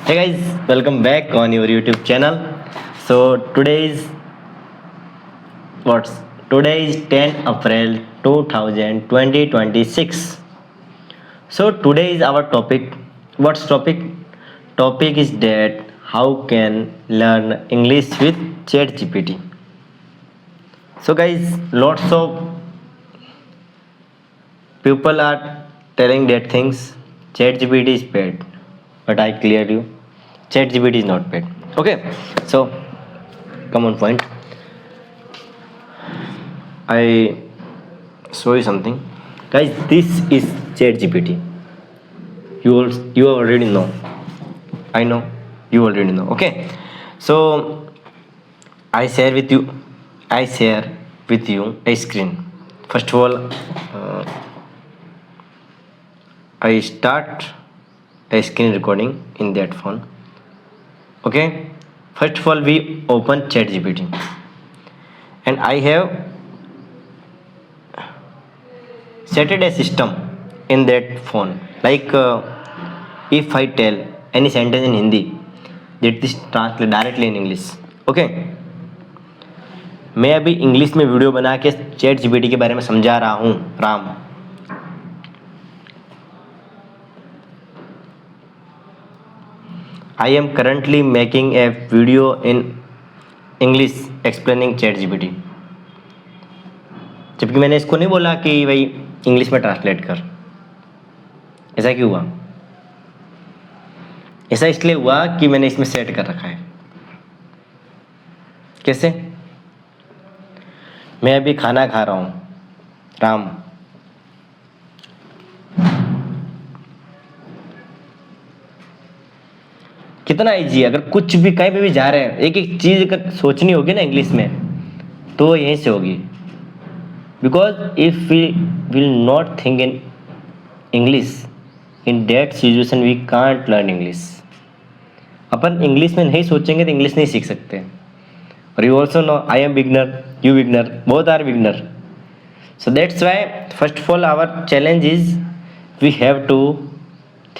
Hey guys, welcome back on your YouTube channel. So what's today is 10 April 2026. So today is our topic. What's topic? Topic is that how can learn English with ChatGPT. So guys, lots of people are telling that things ChatGPT is paid, but I clear you, ChatGPT is not paid. Okay, so come on point. I show you something, guys. This is ChatGPT. You already know. I know you already know. Okay, so I share with you. I share with you a screen. First of all, I start a screen recording in that phone. Okay, first of all, we open ChatGPT, and I have set a system in that phone. Like if I tell any sentence in Hindi, that is translate directly in English. Okay, मैं अभी English में video बना के chat GPT के बारे में समझा रहा हूँ Ram. I am currently making a video in English explaining ChatGPT. जबकि मैंने इसको नहीं बोला कि भाई इंग्लिश में ट्रांसलेट कर. ऐसा क्यों हुआ? ऐसा इसलिए हुआ कि मैंने इसमें सेट कर रखा है. कैसे? मैं अभी खाना खा रहा हूँ राम. कितना इजी है. अगर कुछ भी कहीं पे भी जा रहे हैं, एक एक चीज अगर सोचनी होगी ना इंग्लिश में, तो यहीं से होगी. Because if we will not think in English, in that situation we can't learn English. अपन इंग्लिश में नहीं सोचेंगे तो इंग्लिश नहीं सीख सकते. और you also know I am beginner, you beginner, both are beginner. So that's why first of all our challenge is we have to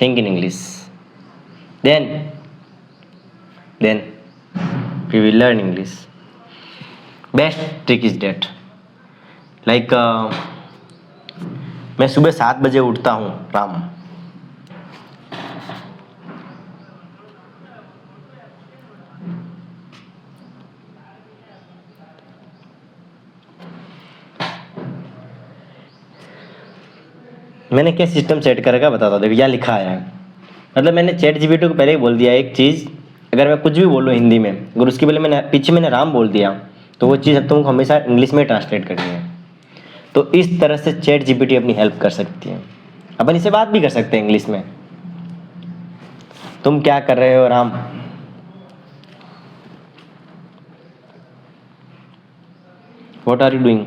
think in English. then we will learn English. Best trick is that, like मैं सुबह 7 बजे उठता हूँ राम. मैंने क्या system set कर रखा बताता हूँ. देखो यहाँ लिखा है, मतलब मैंने चैट जीपीटी को पहले ही बोल दिया एक चीज़. अगर मैं कुछ भी बोलूँ हिंदी में, अगर उसके पहले पीछे मैंने राम बोल दिया, तो वो चीज़ तुमको हमेशा इंग्लिश में ट्रांसलेट करनी है. तो इस तरह से चैट जीपीटी अपनी हेल्प कर सकती है. अपन इससे बात भी कर सकते हैं इंग्लिश में. तुम क्या कर रहे हो Ram? What are you doing?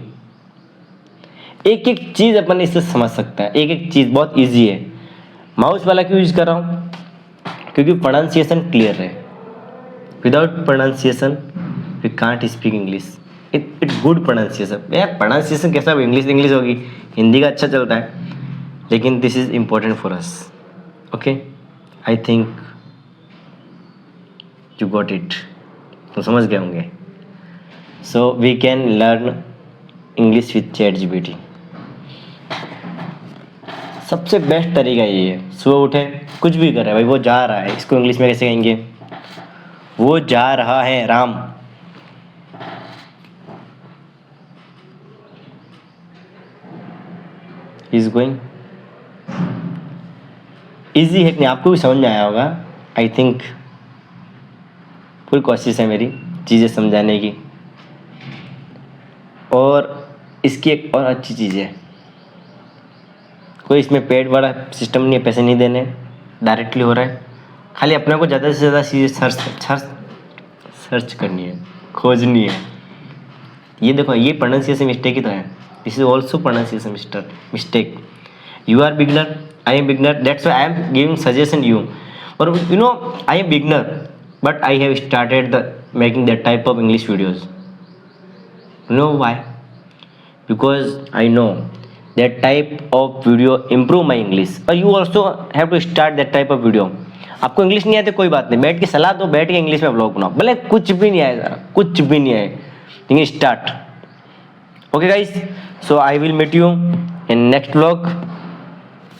एक एक चीज़ अपन इससे समझ सकते हैं. एक एक चीज़ बहुत ईजी है. माउस वाला क्यों यूज कर रहा हूँ? क्योंकि प्रोनाउंसिएशन क्लियर है. Without pronunciation we can't speak English. It good pronunciation. यार प्रोनाउंसिएशन कैसा इंग्लिश होगी, हिंदी का अच्छा चलता है, लेकिन this is important for us. Okay, I think you got it. तो समझ गए होंगे. So we can learn English with ChatGPT. सबसे बेस्ट तरीका ये है. सुबह उठे, कुछ भी कर रहा है भाई, वो जा रहा है, इसको इंग्लिश में कैसे कहेंगे? वो जा रहा है राम. Is going. इजी है कि नहीं, आपको भी समझ में आया होगा. आई थिंक पूरी कोशिश है मेरी चीज़ें समझाने की. और इसकी एक और अच्छी चीज़ है, कोई इसमें पेड वाला सिस्टम नहीं है, पैसे नहीं देने, डायरेक्टली हो रहा है. खाली अपने को ज़्यादा से ज़्यादा चीज़ें सर्च करनी है, खोजनी है. ये देखो, ये प्रोनाउंसिएशन मिस्टेक ही तो है. This is also pronunciation mistake. You are beginner, I am beginner, that's why I am giving suggestion you. और you know I am beginner, but I have started the making that type of English videos. Know why? Because I know that type of video improve my English, or you also have to start that type of video. आपको English नहीं आती कोई बात नहीं, बैठ के सलाह दो, बैठ के इंग्लिश में ब्लॉग बनाओ, भले कुछ भी नहीं आए जरा, कुछ भी नहीं आए, लेकिन start. Okay guys, so I will meet you in next blog,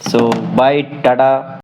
so bye, Tata.